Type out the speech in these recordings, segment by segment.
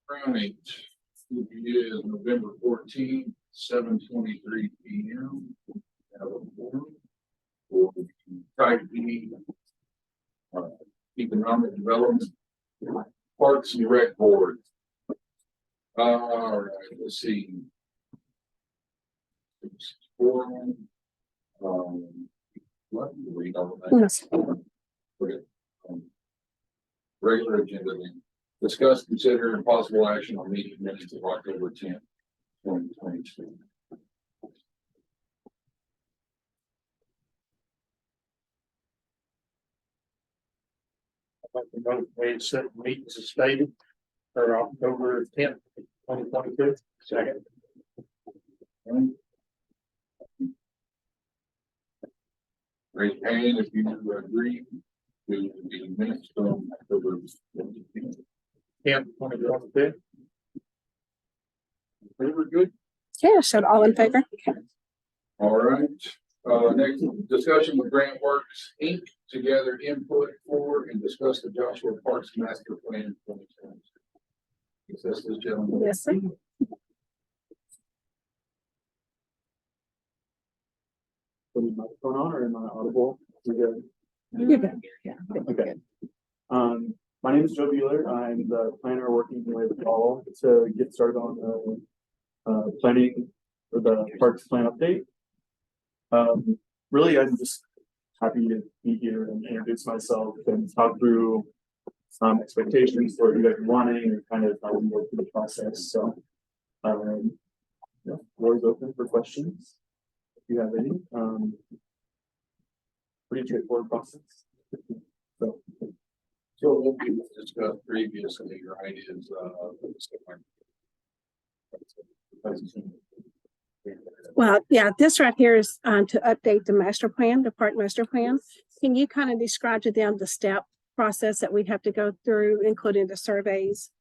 Right. It is November 14th, 7:23 p.m. Have a forum for the Type B Economic Development Parks and Rec Board. All right, let's see. Forum. What do we read all of that? Yes. Okay. Regular agenda then. Discuss, consider, and possible action on meeting minutes of October 10th, 2022. We set meetings as stated for October 10th, 2022. Second. Raise your hand if you agree to the minutes from October 10th. 2022. We're good. Yeah, so all in favor? Okay. All right. Next discussion with Grant Works Inc. to gather input for and discuss the Joshua Parks Master Plan 2020. Is this gentleman? Yes, sir. Put the microphone on, or am I audible? You're good. You're good. Yeah. Okay. My name is Joe Bueller. I'm the planner working with y'all to get started on the planning for the parks plan update. Really, I'm just happy to be here and introduce myself and talk through some expectations for what you guys are wanting and kind of how we work through the process. So, yeah, floor is open for questions if you have any. Pretty straightforward process. So what we discussed previously, right, is Well, yeah, this right here is to update the master plan, the park master plan. Can you kind of describe to them the step process that we'd have to go through, including the surveys?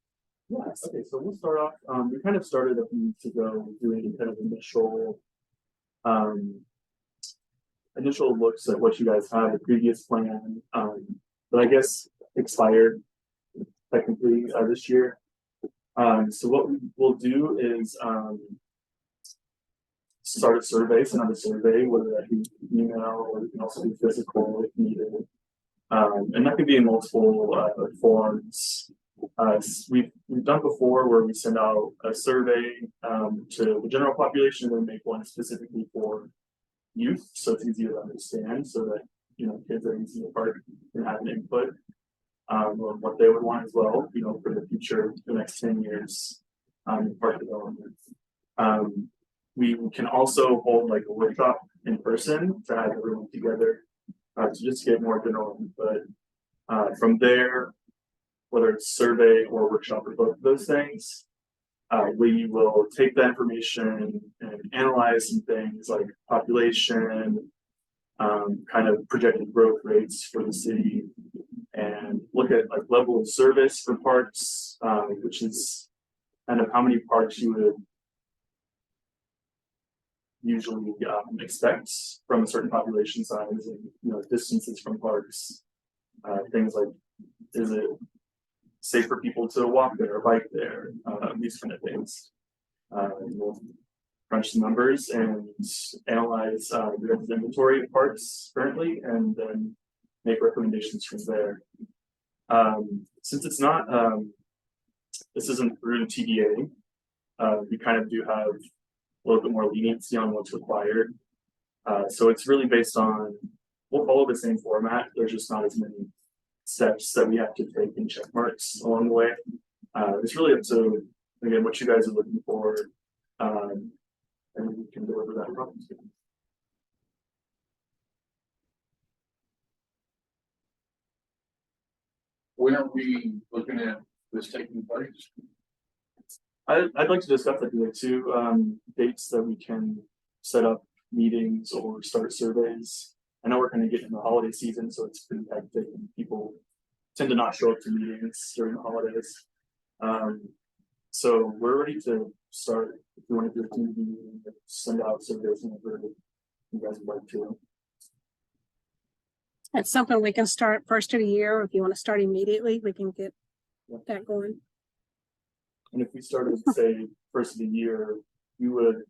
Yes. Okay, so we'll start off. We kind of started a few weeks ago doing kind of initial looks at what you guys have, the previous plan, but I guess expired technically this year. So what we will do is start a survey, send out a survey, whether that be email or we can also do physical if needed. And that could be in multiple forms. We've done before where we send out a survey to the general population and then make one specifically for youth, so it's easier to understand, so that kids are easy to park and have an input on what they would want as well, for the future, the next 10 years in park development. We can also hold like a workshop in person to have everyone together to just get more general input. From there, whether it's survey or workshop or both of those things, we will take that information and analyze some things like population, kind of projected growth rates for the city, and look at like level of service for parks, which is kind of how many parks you would usually expect from a certain population size, and distances from parks, things like, is it safe for people to walk there or bike there, these kind of things. We'll crunch the numbers and analyze the inventory of parks currently, and then make recommendations from there. Since it's not, this isn't through the TDA, we kind of do have a little bit more leniency on what's required. So it's really based on, we'll follow the same format, there's just not as many steps that we have to take and check marks along the way. It's really up to, again, what you guys are looking for, and we can deliver that problem. when are we looking at this taking place? I'd like to discuss like the two dates that we can set up meetings or start surveys. I know we're kind of getting in the holiday season, so it's pretty hectic and people tend to not show up to meetings during the holidays. So we're ready to start. If you want to do a team meeting, send out surveys whenever you guys would like to. It's something we can start first of the year. If you want to start immediately, we can get that going. And if we started, say, first of the year, we would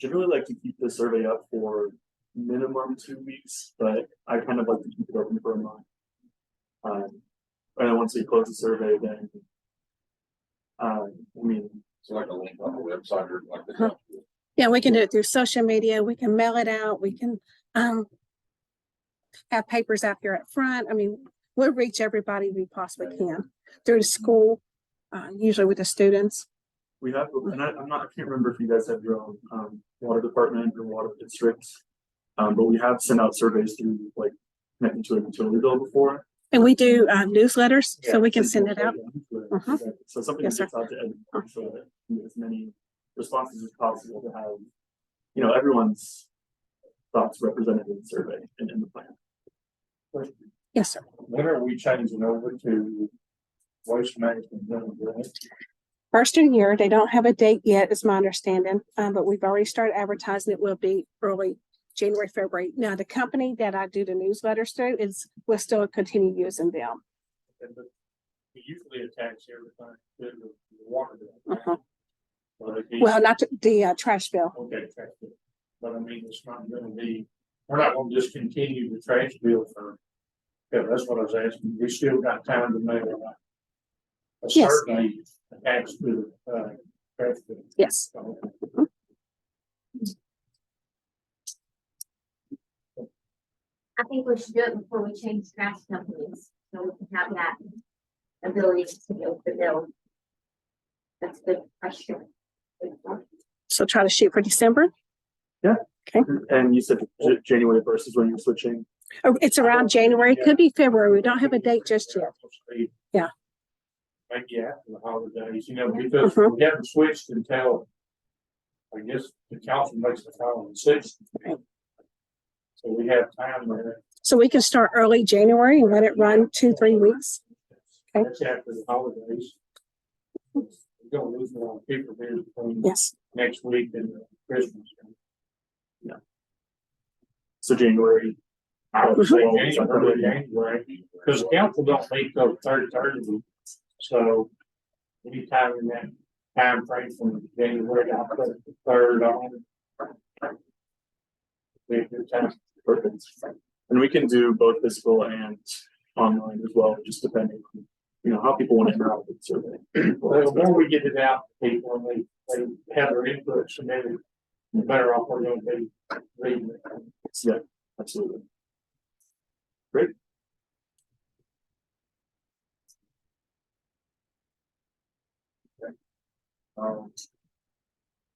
generally like to keep the survey up for minimum 2 weeks, but I kind of like to keep it open for a month. And then once we close the survey, then I mean, So like a link on the website or like the. Uh-huh. Yeah, we can do it through social media. We can mail it out. We can have papers out here at front. I mean, we'll reach everybody we possibly can through the school, usually with the students. we have, and I can't remember if you guys have your own water department or water district, but we have sent out surveys through like connecting to a utility bill before. And we do newsletters, so we can send it out. Uh-huh. So something Yes, that gets out to everyone, so that you get as many responses as possible to have, you know, everyone's thoughts represented in the survey and in the plan. Yes, sir. When are we changing over to waste management? First of the year, they don't have a date yet, is my understanding, but we've already started advertising. It will be early January, February. Now, the company that I do the newsletters through we'll still continue using them. We usually attach everything to the water bill. Uh-huh. Well, Well, not the trash bill. okay, trash bill. But I mean, it's not gonna be, we're not gonna just continue the trash bill for, yeah, that's what I was asking. We still got time to make a Yes. certainly attached to the trash bill. Yes. I think we should do it before we change trash companies, so we can have that ability to go the bill. That's a good question. So try to shoot for December. And you said January 1st is when you're switching. Oh, it's around January. It could be February. We don't have a date just yet. Yeah. Maybe after the holidays, you know, because Mhm. we haven't switched until, I guess, the council makes the final decision. Right. So we have time there. So we can start early January and let it run 2-3 weeks. Okay. That's after the holidays. We're gonna lose a lot of people here between Yes. next week and Christmas. So January. January, because the council don't meet till Thursday. So anytime in that time frame from January to October 3rd on. Be a good time. Perfect. And we can do both physical and online as well, just depending on, you know, how people want to interact with the survey. Well, the more we get it out to people and they have their input submitted, the better off we're gonna be reading it. Yeah, absolutely. Great.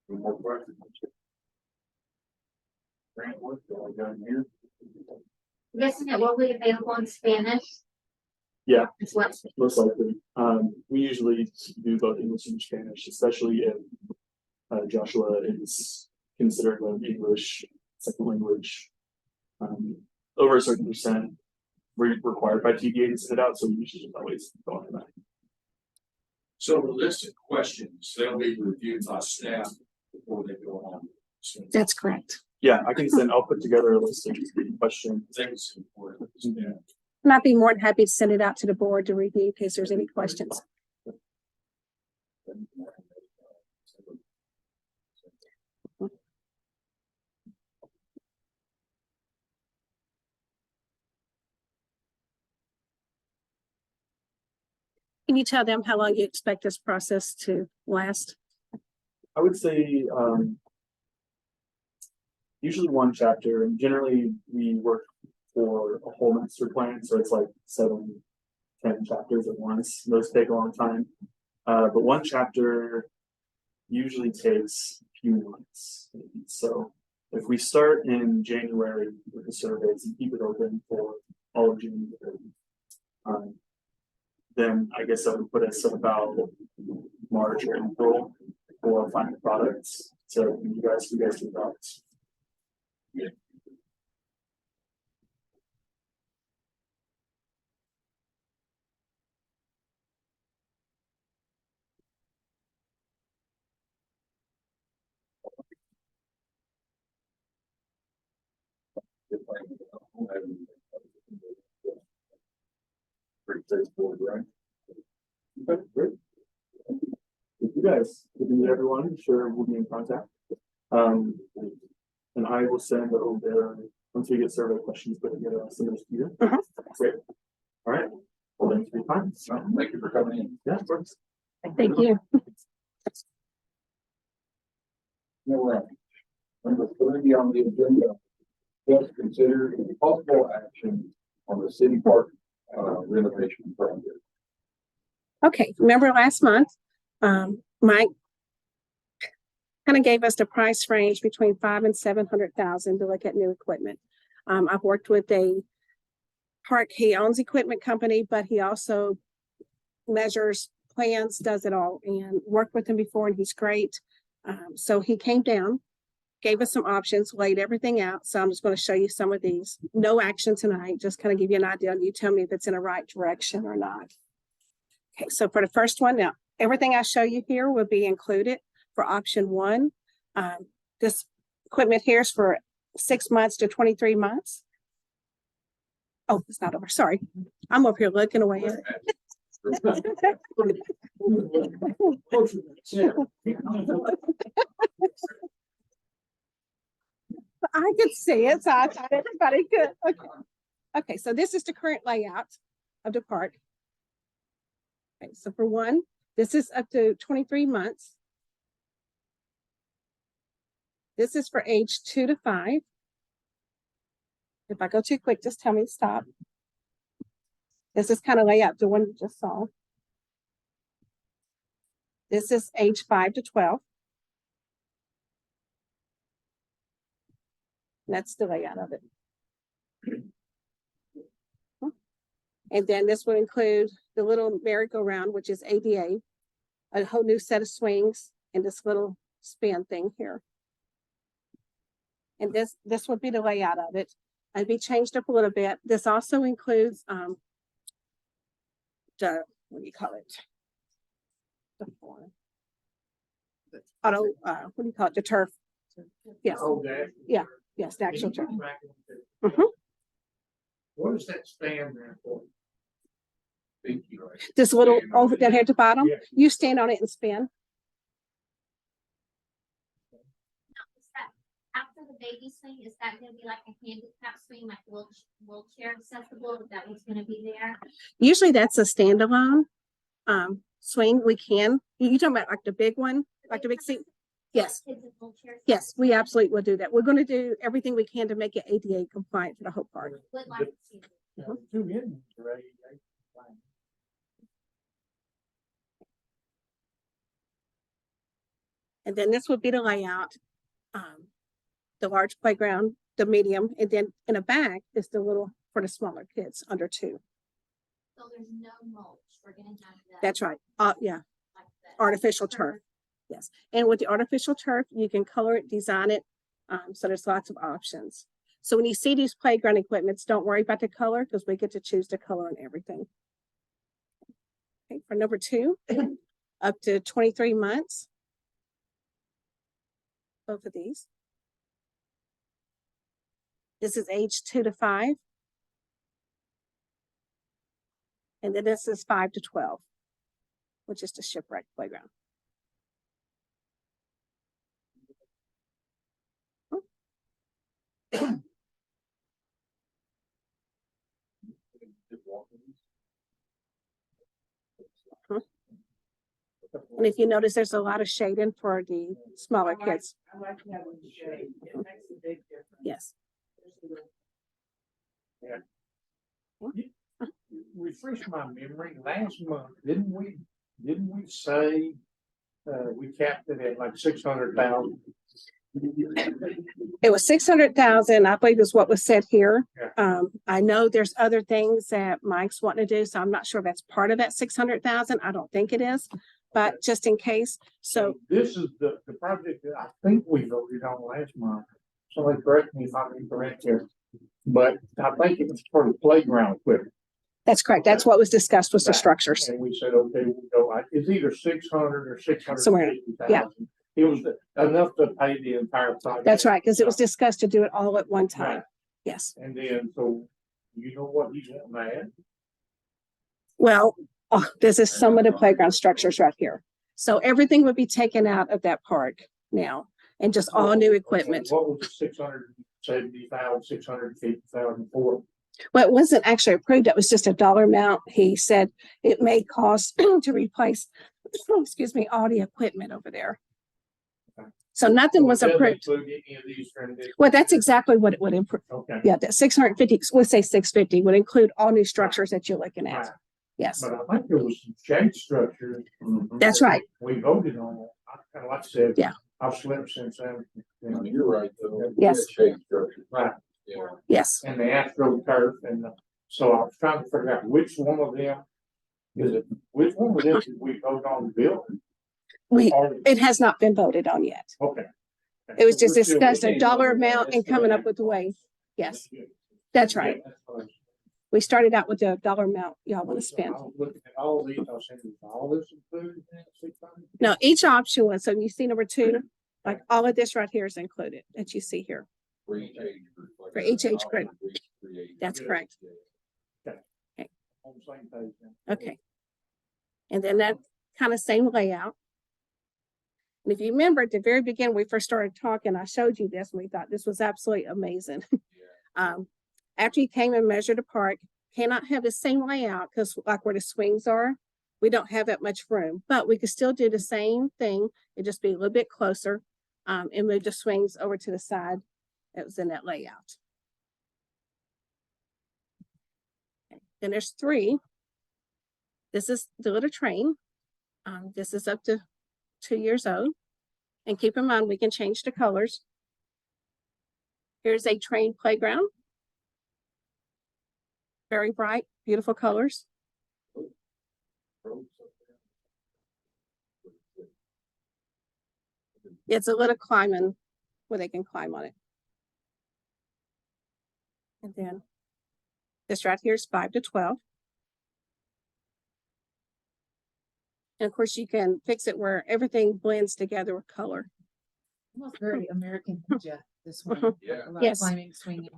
Any more questions? Grant work, all done here. Guessing it will be available in Spanish. Yeah. As well. Most likely. We usually do both English and Spanish, especially if Joshua is considered an English second language. Over a certain percent, we're required by TDA to send it out, so we usually just always go on that. So the list of questions, they'll be reviewed by staff before they go on. So I That's correct. Yeah, I'll put together a list of questions. think it's important. Yeah. And I'd be more than happy to send it out to the board to review in case there's any questions. Can you tell them how long you expect this process to last? I would say usually one chapter, and generally we work for a whole master plan, so it's like 7-10 chapters at once. Those take a long time, but one chapter usually takes a few months. So if we start in January with the surveys and keep it open for all of January, then I guess that would put us at about March or April for final products. So you guys do products. Yeah. Pretty straightforward, right? Okay, great. guys. Good to meet everyone. Sure, we'll be in contact. And I will send over once we get survey questions, but you know, some of this here. Great. All right. Well, thanks for your time. Thank you for coming in. Yeah, of course. Thank you. No, right. Number 30 on the agenda. Just consider possible action on the city park renovation project. Okay, remember last month, Mike kind of gave us the price range between 500,000 and 700,000 to look at new equipment. I've worked with a park, he owns equipment company, but he also measures, plans, does it all, and worked with him before, and he's great. So he came down, gave us some options, laid everything out. So I'm just going to show you some of these. No action tonight, just kind of give you an idea, and you tell me if it's in the right direction or not. Okay, so for the first one, now, everything I show you here will be included for option one. This equipment here is for 6 months to 23 months. Oh, it's not over. Sorry. I'm up here looking away. I could see it, so I thought everybody could. Okay. Okay, so this is the current layout of the park. Okay, so for one, this is up to 23 months. This is for age 2 to 5. If I go too quick, just tell me to stop. This is kind of layout, the one you just saw. This is age 5 to 12. That's the layout of it. And then this will include the little merry-go-round, which is ADA, a whole new set of swings, and this little span thing here. And this would be the layout of it. It'd be changed up a little bit. This also includes the, what do you call it? The auto, what do you call it? The turf. Yes. Oh, that. Yeah. Yes, the actual turf. What does that stand there for? Thank you. This little over down here at the bottom, Yeah. you stand on it and spin. After the baby swing, is that gonna be like a handicap swing, like wheelchair accessible? Is that what's gonna be there? Usually that's a standalone swing. We can. You talking about like the big one, like the big seat? Yes. Kids in wheelchairs? Yes, we absolutely will do that. We're going to do everything we can to make it ADA compliant for the whole park. Would like to see it. Two in, right? And then this would be the layout, the large playground, the medium, and then in the back is the little for the smaller kids under 2. So there's no mulch, we're gonna have that. That's right. Yeah, Like that. artificial turf. Yes, and with the artificial turf, you can color it, design it. So there's lots of options. So when you see these playground equipments, don't worry about the color because we get to choose the color and everything. Okay, for number 2, up to 23 months. Both of these. This is age 2 to 5. And then this is 5 to 12, which is the shipwreck playground. And if you notice, there's a lot of shading for the smaller kids. I like having the shade. It makes a big difference. Yes. Refresh my memory, last month, didn't we say, we capped it at like 600,000? It was 600,000, I believe is what was said here. Yeah. I know there's other things that Mike's wanting to do, so I'm not sure if that's part of that 600,000. I don't think it is, but just in case. So This is the project that I think we voted on last month. Somebody correct me if I'm incorrect here. But I think it was for the playground equipment. that's correct. That's what was discussed was the structures. And we said, okay, we'll go, it's either 600 or 650,000. Somewhere, yeah. It was enough to pay the entire project. That's right, because it was discussed to do it all at one time. Right. Yes. And then, so you know what he's wanting to add? Well, this is some of the playground structures right here. So everything would be taken out of that park now and just all new equipment. What was the 670,000, 650,000 for? Well, it wasn't actually approved. It was just a dollar amount. He said it may cost to replace, excuse me, all the equipment over there. So nothing was Doesn't approved. include any of these for any- Well, that's exactly what it would improve. Okay. Yeah, that 650, we'll say 650 would include all new structures that you're looking Right. at. Yes, But I think there was some shade structure. that's right. We voted on it. Kind of like I said. Yeah. I've slipped since then. No, you're right, though. Yes. Shade structure. Right. Yeah. Yes. And the AstroTurf so I was trying to figure out which one of them. Which one of them did we vote on the bill? It has not been voted on yet. Okay. It was just We're still- discussed a dollar amount and coming up with the way. Yes, that's right. We started out with the dollar amount y'all want to spend. I was looking at all these, I was saying, is all this included in that 600? No, each option was, so you see number 2, like all of this right here is included that you see here. For each age group. like For each age all group. three ages. That's correct. On the same page then. Okay. And then that kind of same layout. And if you remember at the very beginning, we first started talking, I showed you this and we thought this was absolutely amazing. After you came and measured the park, cannot have the same layout because like where the swings are, we don't have that much room, but we could still do the same thing. It'd just be a little bit closer and move the swings over to the side that was in that layout. Okay. Then there's 3. This is the little train. This is up to 2 years old. And keep in mind, we can change the colors. Here's a train playground. Very bright, beautiful colors. It's a little climbing where they can climb on it. And then this right here is 5 to 12. And of course, you can fix it where everything blends together with color. Almost very American, Jeff, this one. Mhm. Yeah. A lot of Yes. Climbing, swinging.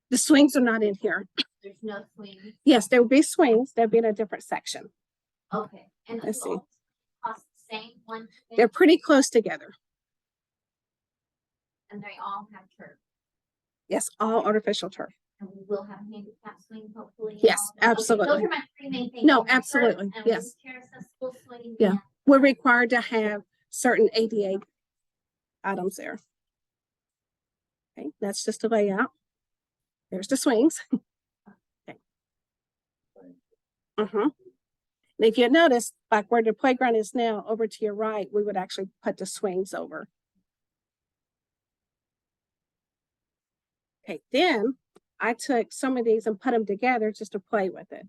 The swings are not in here. There's no swing. Yes, there will be swings. They'll be in a different section. Okay, and Let's it's see. all cost the same one. They're pretty close together. And they all have turf. Yes, all artificial turf. And we will have handicap swing hopefully. and Yes, all that. Okay, absolutely. Those are my 3 main things. No, Turf absolutely, and yes. wheelchair accessible swing. Yeah. and- We're required to have certain ADA items there. Okay, that's just a layout. There's the swings. Okay. And if you notice, like where the playground is now, over to your right, we would actually put the swings over. Okay, then I took some of these and put them together just to play with it.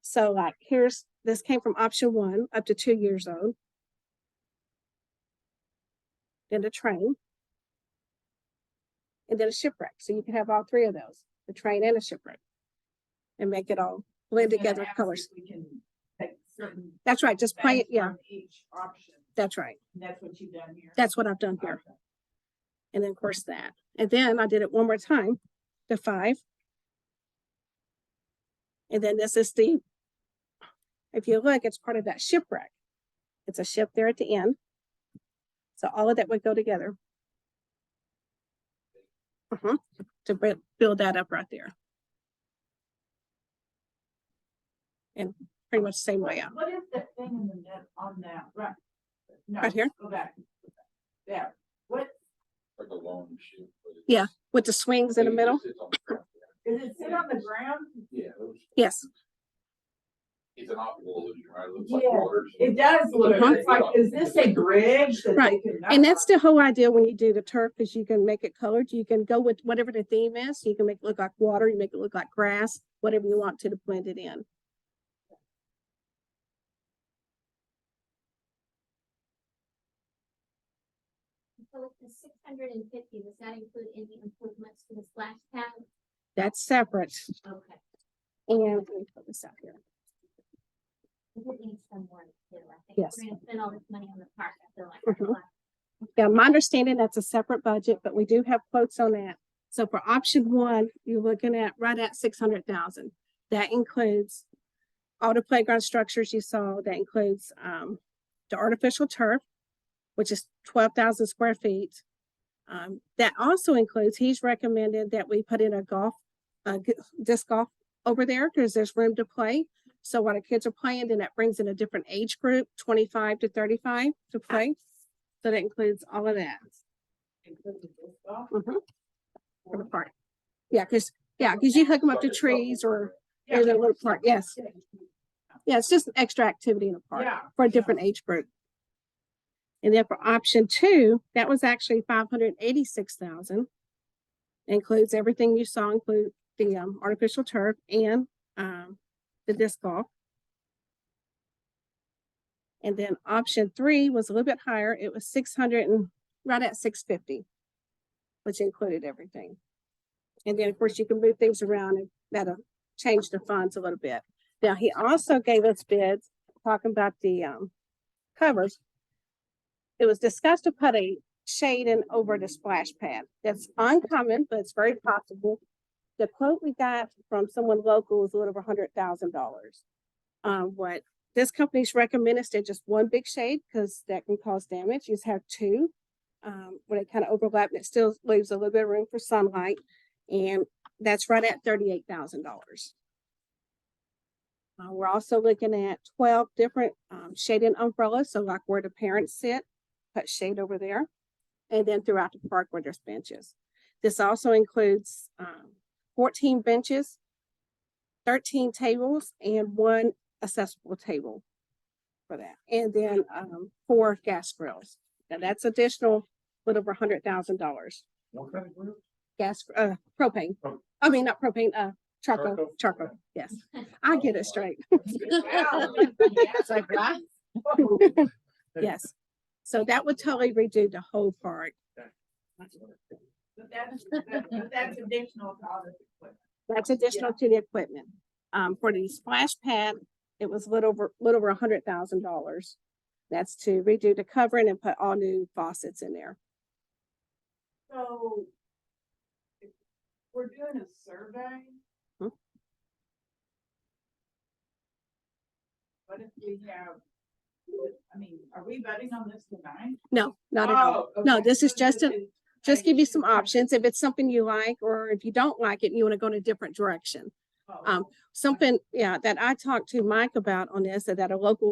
So like this came from option 1 up to 2 years old. Then the train. And then a shipwreck. So you can have all 3 of those, the train and a shipwreck. And make it all blend together with colors. We can take certain. That's right, just play it, things yeah, from Each option, that's right. and that's what you've done here. That's what I've done here. Okay. And then of course that. And then I did it one more time, the 5. And then this is if you look, it's part of that shipwreck. It's a ship there at the end. So all of that would go together. To build that up right there. And pretty much the same layout. What is that thing in the net on that, right? No, Right here? Go back. There, what, Like a long ship. but it's- Yeah, with the swings in the middle. It's on the ground, does it sit on the ground? Yeah, those- Yes, it's an optical illusion, right? It looks like Yeah, water. It does look, Uh-huh. it's like, is this a bridge that they Right. can? and that's the whole idea when you do the turf is you can make it colored. You can go with whatever the theme is. You can make it look like water, you make it look like grass, whatever you want to blend it in. So with the 650, does that include any improvements to the splash pad? That's separate. Okay. And let me put this out here. It needs some more too. I think Yes. we're gonna spend all this money on the park. I feel like. Mhm. Yeah, my understanding that's a separate budget, but we do have quotes on that. So for option 1, you're looking at right at 600,000. That includes all the playground structures you saw, that includes, the artificial turf, which is 12,000 square feet. That also includes, he's recommended that we put in a disc golf over there because there's room to play. So while the kids are playing, then that brings in a different age group, 25 to 35 to play. So that includes all of that. Mhm. For the park. Yeah, because you hook them up to trees or in a little park. Yes. Yeah, it's just an extra activity in the park Yeah, for a different age group. And then for option 2, that was actually 586,000. Includes everything you saw, include the artificial turf and the disc golf. And then option 3 was a little bit higher. It was 600 and right at 650, which included everything. And then of course you can move things around and that'll change the funds a little bit. Now he also gave us bids talking about the covers. It was discussed to put a shade in over the splash pad. That's uncommon, but it's very possible. The quote we got from someone local was a little over $100,000. What this company's recommend is to just one big shade because that can cause damage. You just have 2 when it kind of overlap, and it still leaves a little bit of room for sunlight. And that's right at $38,000. We're also looking at 12 different shading umbrellas. So like where the parents sit, put shade over there. And then throughout the park where there's benches. This also includes 14 benches, 13 tables, and 1 accessible table for that. And then 4 gas grills. Now that's additional, a little over $100,000. What kind of group? Gas, propane. Oh. I mean, not propane, charcoal, Charcoal? charcoal, yes. I get it straight. It's like, what? Yes. So that would totally redo the whole park. But that's additional to all this equipment. That's additional to the equipment. For the splash pad, it was a little over $100,000. That's to redo the covering and put all new faucets in there. So if we're doing a survey. Hmm? What if we have, I mean, are we voting on this tonight? No, not at all. Oh, No, okay. this is So just this a, is- just give you some options. If it's something you like, or if you don't like it, and you want to go in a different direction. Oh, Something, yeah, that I talked to Mike about on this, that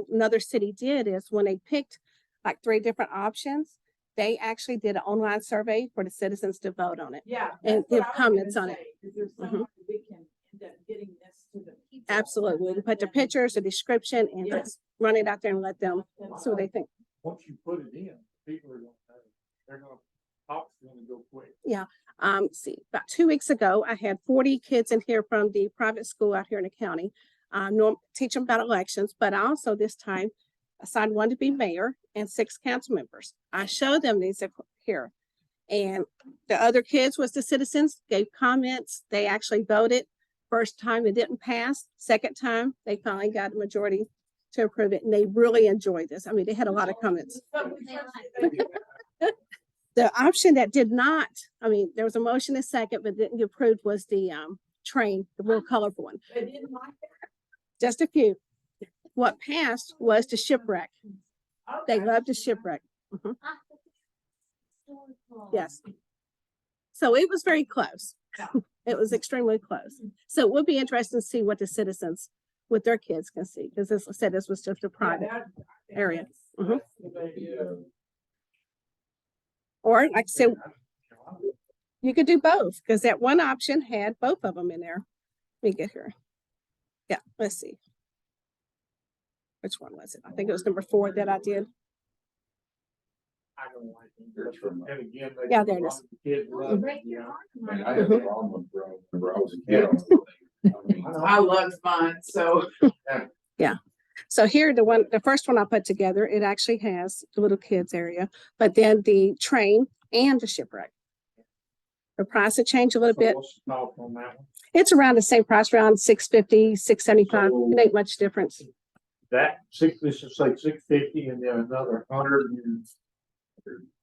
another city did is when they picked like 3 different options, they actually did an online survey for the citizens to vote on it. yeah. And that's what give I was comments gonna on it. say, Is there Mhm. some way we can end up getting this to the people? Absolutely. We can put the Yeah. pictures, the description, and Yeah. just run it out there and let them see what they think. Once you put it in, people are gonna, they're gonna, talk's gonna go quick. See, about 2 weeks ago, I had 40 kids in here from the private school out here in the county. Teach them about elections, but I also this time assigned 1 to be mayor and 6 council members. I showed them these here. And the other kids was the citizens, gave comments. They actually voted. First time it didn't pass. Second time, they finally got a majority to approve it. And they really enjoyed this. I mean, they had a lot of comments. The option that did not, I mean, there was a motion and second, but didn't get approved was the train, the real colorful one. They didn't like that? Just a few. What passed was the shipwreck. They Okay. loved the shipwreck. Mhm. Historical. Yes. So it was very close. Yeah. It was extremely close. So it would be interesting to see what the citizens with their kids can see, because as I said, this was just a private. Yeah, that- area. that's- Mhm. that's the way- Or like I said, you could do both, because that one option had both of them in there. Let me get here. Yeah, let's see. Which one was it? I think it was number 4 that I did. I don't like them. And again, they. Yeah, there it is. The kids love it, Break you your know. heart, I mean, Mike. I had a problem with bro, whenever I was a kid. I mean, I love mine, so. So here, the first one I put together, it actually has the little kids area, but then the train and the shipwreck. The price had changed a little So bit. what's the cost on that one? It's around the same price, around 650, 675. It ain't much difference. That this is like 650 and then another 100 and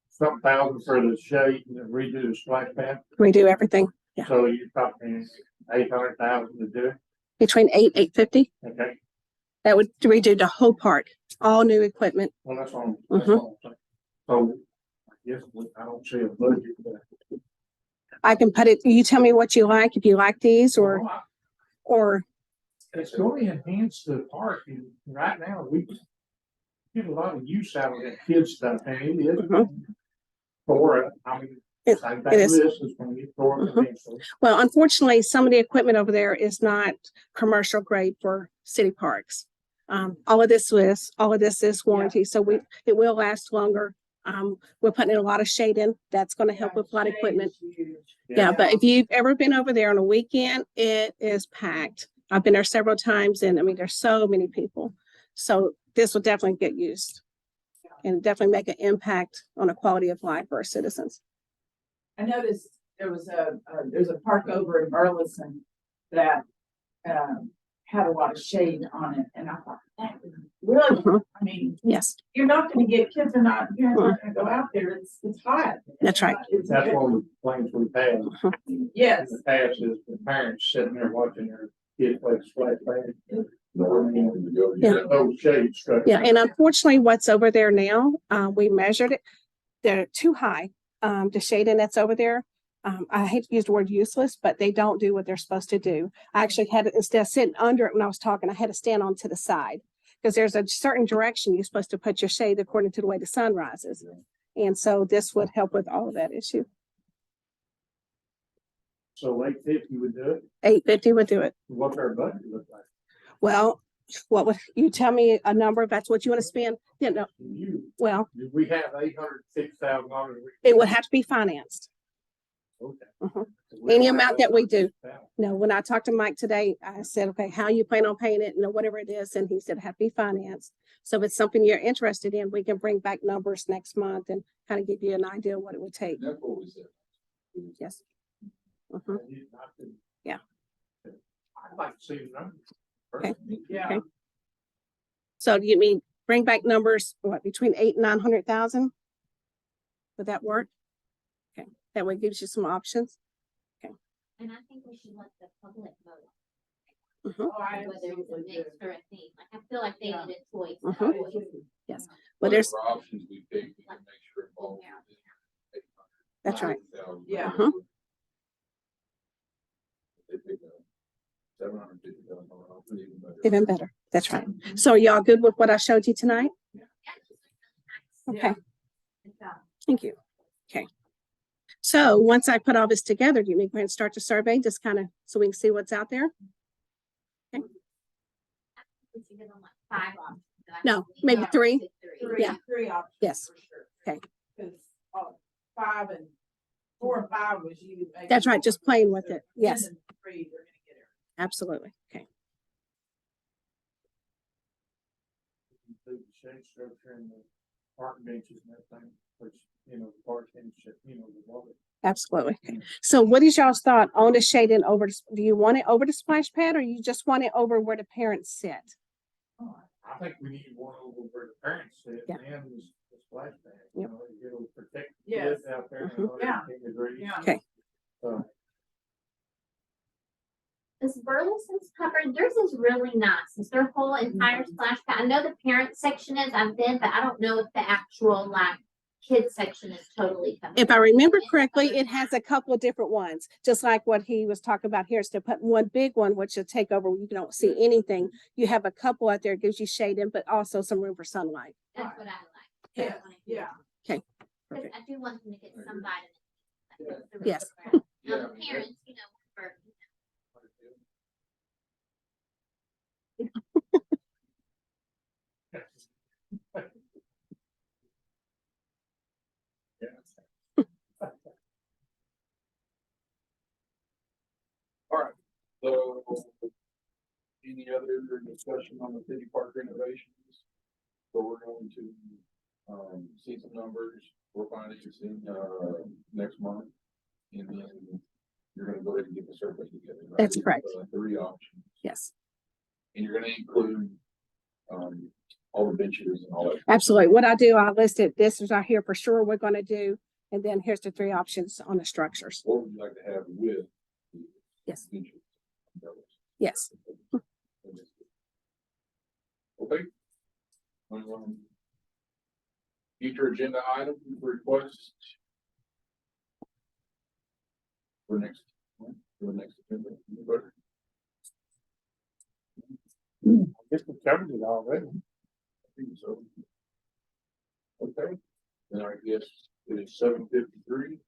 some thousand for the shade and then redo the splash pad. Redo everything. Yeah. So you're talking 800,000 to do it. Between 8, 850. Okay. That would redo the whole park, all new equipment. Well, that's all, Mhm. all I'm saying. So, I guess, I don't see a budget there. I can put it, you tell me what you like, if you like these or, It's going to enhance the park, and right now, we get a lot of use out of that kid stuff, and it is. Mhm. For it, I mean, It- same it thing is. with this is going to get for it Mhm. eventually. well, unfortunately, some of the equipment over there is not commercial grade for city parks. All of this is warranty, so it will last longer. We're putting in a lot of shade in. That's going to help with a lot of equipment. Yeah, but if you've ever been over there on a weekend, it is packed. I've been there several times and I mean, there's so many people. So this will definitely get used and definitely make an impact on the quality of life for our citizens. I noticed there's a park over in Burleson that, had a lot of shade on it, and I thought, that is really, Mhm. I mean, Yes, you're not gonna get, kids are not, parents aren't gonna go out there, it's hot. That's right. It's- That's one of the complaints we've had Yes, in the past is the parents sitting there watching their kids play splash pad. Yeah. Those shade structures. yeah, and unfortunately, what's over there now, we measured it. They're too high. The shading that's over there, I hate to use the word useless, but they don't do what they're supposed to do. I actually had, instead of sitting under it when I was talking, I had to stand on to the side. Because there's a certain direction you're supposed to put your shade according to the way the sun rises. And so this would help with all of that issue. So $850 would do it. 850 would do it. What's our budget look like? Well, what would you tell me a number if that's what you want to spend? You know, well, Do we have $806,000? it would have to be financed. Okay. Mhm. Any amount that we do. No, when I talked to Mike today, I said, okay, how you plan on paying it? You know, whatever it is. And he said, have to be financed. So if it's something you're interested in, we can bring back numbers next month and kind of give you an idea of what it would take. That's what we said. Yes. Mhm. Yeah. I'd like to see the numbers. Okay. yeah. Okay. So do you mean bring back numbers, what, between 800 and 900,000? Would that work? Okay, that way gives you some options. And I think we should let the public vote. Mhm. Oh, I Whether it's a absolutely do. mix or a theme, like I feel like they Yeah. need a choice. Mhm. Yes, well, there's, Whatever options we pick, we can make sure it falls within that's right. 800,000. Yeah. Mhm. They pick up $750,000, even better. Even better. That's right. So are y'all good with what I showed you tonight? Okay, Yeah. Good job. thank you. Okay. So once I put all this together, do you mean go ahead and start the survey, just kind of, so we can see what's out there? We should give them like 5 options. No, maybe No. 3. Three, Yeah. three options. Yes. For sure. Okay. Cause, 4 and 5 was you. making That's right, just playing with so it. Yes. 10 and 3, they're gonna get it. Absolutely. Okay. Include the shade structure and the park benches and everything, which, the park and shit, the water. Absolutely. Okay. So what is y'all's thought on the shading over, do you want it over the splash pad or you just want it over where the parents sit? I think we need one over where the parents sit Yeah. and the splash pad, Yep. It'll protect Yes. kids out there. Mhm. Yeah. 110 degrees. Yeah. Okay. So, This Burleson's covered, theirs is really nice. It's their whole entire splash pad. I know the parent section is, I've been, but I don't know if the actual like kids section is totally covered. If I remember correctly, it has a couple of different ones, just like what he was talking about here. Instead of putting one big one, which will take over, you don't see anything. You have a couple out there, it gives you shading, but also some room for sunlight. That's what I like. Yeah, yeah. Because Perfect. I do want them to get some vitamin. Yes. Now, Yeah, the parents, for So, any other discussion on the city park renovations? So we're going to, see some numbers, we're financing, next month. And then you're gonna go ahead and get the survey together. Right? That's correct. 3 options, Yes, and you're gonna include, all the benches and all that. absolutely. What I do, I listed, this is right here for sure we're going to do. And then here's the 3 options on the structures. What would you like to have with? the Yes. benches? Yes. Future agenda item requests. For next, agenda. Anybody? I guess we covered it already. I think so. Okay, then I guess it is 7:53.